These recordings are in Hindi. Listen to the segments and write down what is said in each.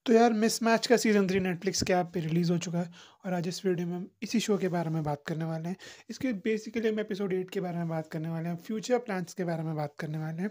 तो यार मिसमैच का सीज़न 3 नेटफ्लिक्स के ऐप पे रिलीज़ हो चुका है और आज इस वीडियो में हम इसी शो के बारे में बात करने वाले हैं। इसके बेसिकली हम एपिसोड 8 के बारे में बात करने वाले हैं, फ्यूचर प्लान्स के बारे में बात करने वाले हैं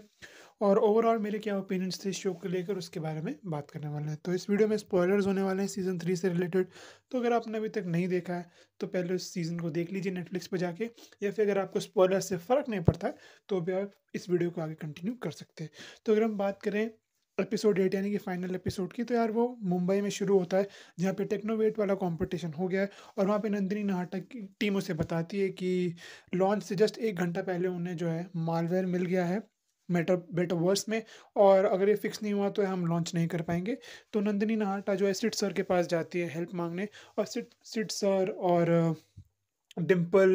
और ओवरऑल मेरे क्या ओपिनियंस थे इस शो को लेकर उसके बारे में बात करने वाले हैं। तो इस वीडियो में स्पॉयलर्स होने वाले हैं सीज़न 3 से रिलेटेड। तो अगर आपने अभी तक नहीं देखा है तो पहले उस सीज़न को देख लीजिए नेटफ्लिक्स पे जाके, या फिर अगर आपको स्पॉयलर से फ़र्क नहीं पड़ता है तो भी आप इस वीडियो को आगे कंटिन्यू कर सकते हैं। तो अगर हम बात करें एपिसोड 8 यानी कि फाइनल एपिसोड की, तो यार वो मुंबई में शुरू होता है जहाँ पे टेक्नोवेट वाला कंपटीशन हो गया है और वहाँ पे नंदिनी नाहटा की टीम उसे बताती है कि लॉन्च से जस्ट 1 घंटा पहले उन्हें जो है मालवेयर मिल गया है मेटावर्स में, और अगर ये फिक्स नहीं हुआ तो हम लॉन्च नहीं कर पाएंगे। तो नंदिनी नाहटा जो है सिड सर के पास जाती है हेल्प मांगने, और सिड सिड सर और डिम्पल,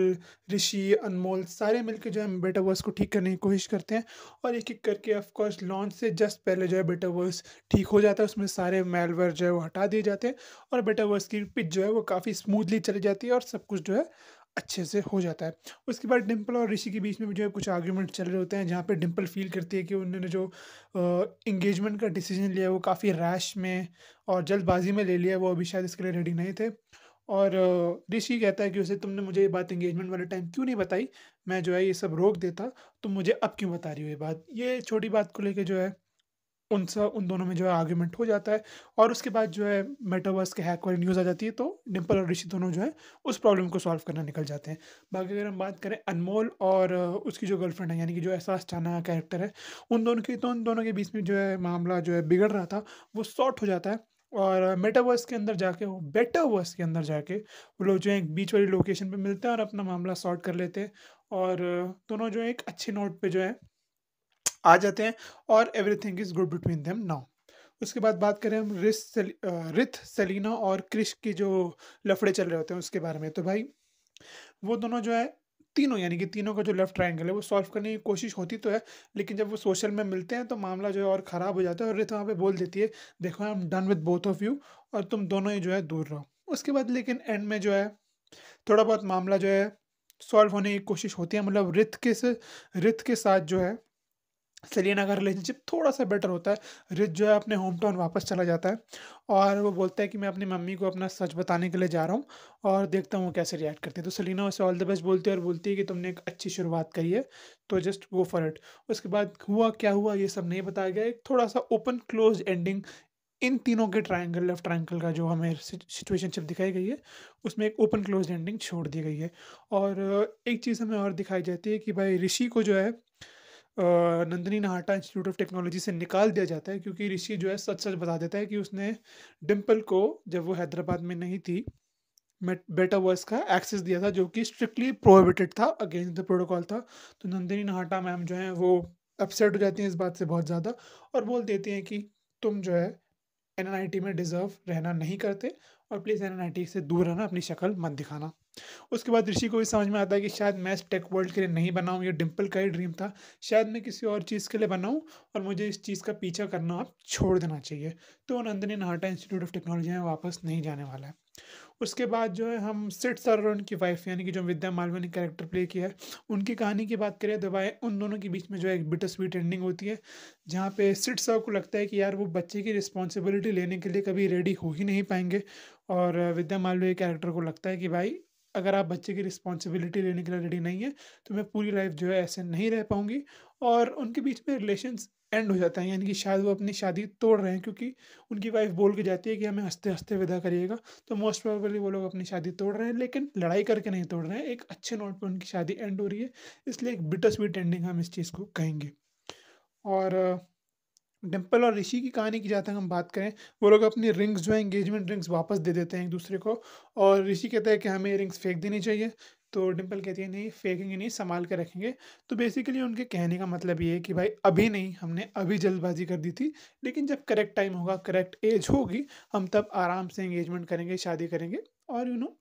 ऋषि, अनमोल सारे मिलके जो है मेटावर्स को ठीक करने की कोशिश करते हैं और एक-एक करके ऑफ कोर्स लॉन्च से जस्ट पहले जो है मेटावर्स ठीक हो जाता है। उसमें सारे मैलवेयर जो है वो हटा दिए जाते हैं और मेटावर्स की पिच जो है वो काफ़ी स्मूथली चली जाती है और सब कुछ जो है अच्छे से हो जाता है। उसके बाद डिम्पल और ऋषि के बीच में भी जो है कुछ आर्ग्यूमेंट चल रहे होते हैं, जहाँ पे डिम्पल फ़ील करती है कि उन्होंने जो एंगेजमेंट का डिसीज़न लिया है वो काफ़ी रैश में और जल्दबाज़ी में ले लिया है, वो अभी शायद इसके लिए रेडी नहीं थे। और ऋषि कहता है कि उसे तुमने मुझे ये बात एंगेजमेंट वाले टाइम क्यों नहीं बताई? मैं जो है ये सब रोक देता, तुम मुझे अब क्यों बता रही हो ये बात? ये छोटी बात को लेके जो है उन दोनों में जो है आर्गुमेंट हो जाता है और उसके बाद जो है मेटावर्स के हैक वाली न्यूज़ आ जाती है, तो डिम्पल और ऋषि दोनों जो है उस प्रॉब्लम को सॉल्व करना निकल जाते हैं। बाकी अगर हम बात करें अनमोल और उसकी जो गर्लफ्रेंड है यानी कि जो एहसास चाहना कैरेक्टर है, उन दोनों के बीच में जो है मामला जो है बिगड़ रहा था, वो सॉर्ट हो जाता है और मेटावर्स के अंदर जाके वो लोग जो है एक बीच वाली लोकेशन पे मिलते हैं और अपना मामला सॉर्ट कर लेते हैं और दोनों जो है एक अच्छे नोट पे जो है आ जाते हैं और everything is good between them now. उसके बाद बात करें हम रिथ, सेलिना और क्रिश के जो लफड़े चल रहे होते हैं उसके बारे में, तो भाई वो दोनों जो है तीनों यानी कि तीनों का जो लेफ्ट ट्रायंगल है वो सॉल्व करने की कोशिश होती तो है, लेकिन जब वो सोशल में मिलते हैं तो मामला जो है और ख़राब हो जाता है और रित वहाँ पे बोल देती है, देखो I am done with both of you और तुम दोनों ही जो है दूर रहो। उसके बाद लेकिन एंड में जो है थोड़ा बहुत मामला जो है सॉल्व होने की कोशिश होती है, मतलब रित के साथ जो है सेलिना का रिलेशनशिप थोड़ा-सा बेटर होता है। रिच जो है अपने होम टाउन वापस चला जाता है और वो बोलता है कि मैं अपनी मम्मी को अपना सच बताने के लिए जा रहा हूँ और देखता हूँ वो कैसे रिएक्ट करती है। तो सेलिना उसे ऑल द बेस्ट बोलती है और बोलती है कि तुमने एक अच्छी शुरुआत करी है, तो जस्ट गो फॉर इट। उसके बाद हुआ क्या हुआ ये सब नहीं बताया गया। एक थोड़ा-सा ओपन क्लोज़ एंडिंग इन तीनों के ट्रायंगल लेफ्ट ट्रायंगल का जो हमें सिचुएशनशिप दिखाई गई है, उसमें एक ओपन क्लोज़्ड एंडिंग छोड़ दी गई है। और एक चीज़ हमें और दिखाई जाती है कि भाई ऋषि को जो है Nandini Nahata institute of technology से निकाल दिया जाता है, क्योंकि ऋषि जो है सच-सच बता देता है कि उसने डिम्पल को जब वो हैदराबाद में नहीं थी, मेटावर्स का एक्सेस दिया था जो कि स्ट्रिक्टली प्रोहिबिटेड था, अगेंस्ट द प्रोटोकॉल था। तो नंदिनी नाहटा मैम जो हैं वो अपसेट हो जाती हैं इस बात से बहुत ज़्यादा और बोल देती हैं कि तुम जो है एनएनआईटी में डिज़र्व रहना नहीं करते और प्लीज़ एनएनआईटी से दूर रहना, अपनी शक्ल मत दिखाना। उसके बाद ऋषि को भी समझ में आता है कि शायद मैं इस टेक वर्ल्ड के लिए नहीं बना हूँ, ये डिम्पल का ही ड्रीम था। शायद मैं किसी और चीज़ के लिए बना हूँ और मुझे इस चीज़ का पीछा करना अब छोड़ देना चाहिए। तो वो Nandini Nahata institute of technology में वापस नहीं जाने वाला है। उसके बाद जो है हम सिड सर और उनकी वाइफ यानी कि जो विद्या मालवा ने कैरेक्टर प्ले किया है, उनकी कहानी की बात करें तो भाई उन दोनों के बीच में जो है एक बिटर स्वीट एंडिंग होती है, जहाँ पे सिड सर को लगता है कि यार वो बच्चे की रिस्पॉन्सिबिलिटी लेने के लिए कभी रेडी हो ही नहीं पाएँगे और विद्या मालवीय के कैरेक्टर को लगता है कि भाई अगर आप बच्चे की रिस्पॉन्सिबिलिटी लेने के लिए रेडी नहीं है, तो मैं पूरी लाइफ़ जो है ऐसे नहीं रह पाऊँगी और उनके बीच में रिलेशंस एंड हो जाता है, यानी कि शायद वो अपनी शादी तोड़ रहे हैं, क्योंकि उनकी वाइफ़ बोल के जाती है कि हमें हँसते-हँसते विदा करिएगा। तो मोस्ट प्रोबेबली वो लोग अपनी शादी तोड़ रहे हैं, लेकिन लड़ाई करके नहीं तोड़ रहे हैं, एक अच्छे नोट पे उनकी शादी एंड हो रही है, इसलिए एक बिटर स्वीट एंडिंग हम इस चीज़ को कहेंगे। और डिम्पल और ऋषि की कहानी की जहाँ तक हम बात करें, वो लोग अपनी रिंग्स जो है एंगेजमेंट रिंग्स वापस दे देते हैं एक दूसरे को और ऋषि कहता है कि हमें ये रिंग्स फेंक देनी चाहिए। तो डिम्पल कहती है नहीं फेंकेंगे नहीं, संभाल के रखेंगे। तो बेसिकली उनके कहने का मतलब ये है कि भाई अभी नहीं, हमने अभी जल्दबाजी कर दी थी, लेकिन जब करेक्ट टाइम होगा, करेक्ट एज होगी, हम तब आराम से एंगेजमेंट करेंगे, शादी करेंगे और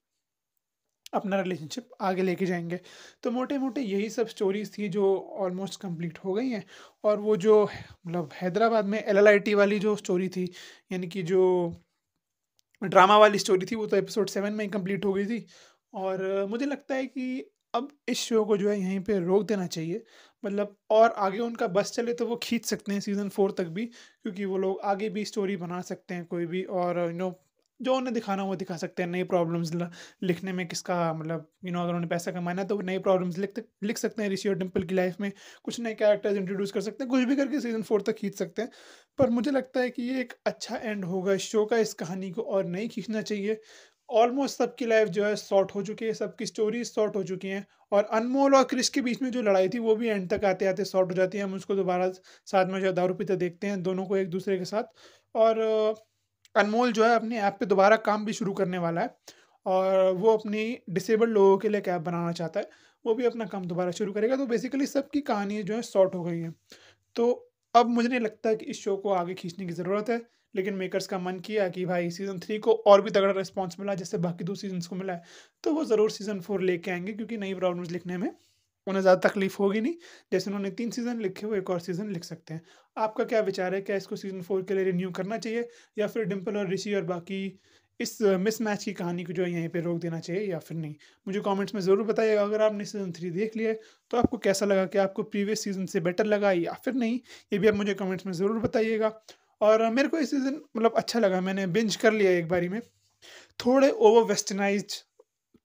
अपना रिलेशनशिप आगे लेके जाएँगे। तो मोटे-मोटे यही सब स्टोरीज़ थी जो ऑलमोस्ट कंप्लीट हो गई हैं और वो जो मतलब हैदराबाद में एलएलआईटी वाली जो स्टोरी थी, यानी कि जो ड्रामा वाली स्टोरी थी, वो तो एपिसोड 7 में ही कंप्लीट हो गई थी और मुझे लगता है कि अब इस शो को जो है यहीं पे रोक देना चाहिए। मतलब और आगे उनका बस चले तो वो खींच सकते हैं सीज़न 4 तक भी, क्योंकि वो लोग आगे भी स्टोरी बना सकते हैं कोई भी, और जो उन्हें दिखाना वो दिखा सकते हैं। नई प्रॉब्लम्स लिखने में किसका मतलब अगर उन्हें पैसा कमाना है तो वो नई प्रॉब्लम्स लिख सकते हैं। ऋषि और डिम्पल की लाइफ में कुछ नए कैरेक्टर्स इंट्रोड्यूस कर सकते हैं, कुछ भी करके सीज़न 4 तक खींच सकते हैं। पर मुझे लगता है कि ये एक अच्छा एंड होगा इस शो का, इस कहानी को और नहीं खींचना चाहिए। ऑलमोस्ट सबकी लाइफ जो है सॉर्ट हो चुकी है, सबकी स्टोरीज सॉर्ट हो चुकी हैं, और अनमोल और क्रिश के बीच में जो लड़ाई थी वो भी एंड तक आते-आते सॉर्ट हो जाती है। हम उसको दोबारा साथ में जो है दारू पीते देखते हैं, दोनों को एक-दूसरे के साथ। और अनमोल जो है अपनी ऐप पे दोबारा काम भी शुरू करने वाला है, और वो अपनी डिसेबल्ड लोगों के लिए एक ऐप बनाना चाहता है। वो भी अपना काम दोबारा शुरू करेगा, तो बेसिकली सबकी कहानी जो है सॉर्ट हो गई है। तो अब मुझे नहीं लगता कि इस शो को आगे खींचने की ज़रूरत है, लेकिन मेकर्स का मन किया कि भाई सीज़न 3 को और भी तगड़ा रिस्पॉन्स मिला जैसे बाकी 2 सीज़न्स को मिला है, तो वो ज़रूर सीज़न 4 लेके आएँगे, क्योंकि नई प्रॉब्लम्स लिखने में उन्हें ज़्यादा तकलीफ होगी नहीं। जैसे उन्होंने 3 सीज़न लिखे, वो एक और सीज़न लिख सकते हैं। आपका क्या विचार है? क्या इसको सीज़न 4 के लिए रिन्यू करना चाहिए, या फिर डिम्पल और ऋषि और बाकी इस मिसमैच की कहानी को जो है यहीं पे रोक देना चाहिए, या फिर नहीं? मुझे कमेंट्स में ज़रूर बताइएगा। अगर आपने सीज़न 3 देख लिया है, तो आपको कैसा लगा? क्या आपको प्रीवियस सीज़न से बेटर लगा या फिर नहीं? ये भी आप मुझे कमेंट्स में ज़रूर बताइएगा। और मेरे को ये सीज़न मतलब अच्छा लगा, मैंने बिंज कर लिया एक बारी में। थोड़े ओवर वेस्टर्नाइज़्ड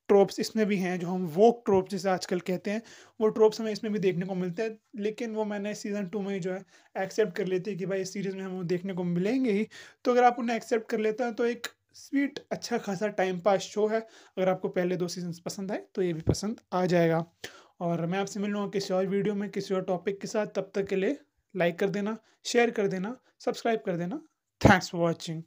ट्रोप्स इसमें भी हैं, जो हम वोक ट्रोप जिसे आजकल कहते हैं, वो ट्रोप्स हमें इसमें भी देखने को मिलते हैं। लेकिन वो मैंने सीज़न 2 में ही जो है एक्सेप्ट कर लेती है कि भाई इस सीरीज़ में हमें वो देखने को मिलेंगे ही। तो अगर आप उन्हें एक्सेप्ट कर लेते हैं तो एक स्वीट अच्छा खासा टाइम पास शो है। अगर आपको पहले 2 सीज़न्स पसंद आए तो ये भी पसंद आ जाएगा। और मैं आपसे मिलूँगा किसी और वीडियो में किसी और टॉपिक के साथ। तब तक के लिए लाइक कर देना, शेयर कर देना, सब्सक्राइब कर देना। Thanks for watching.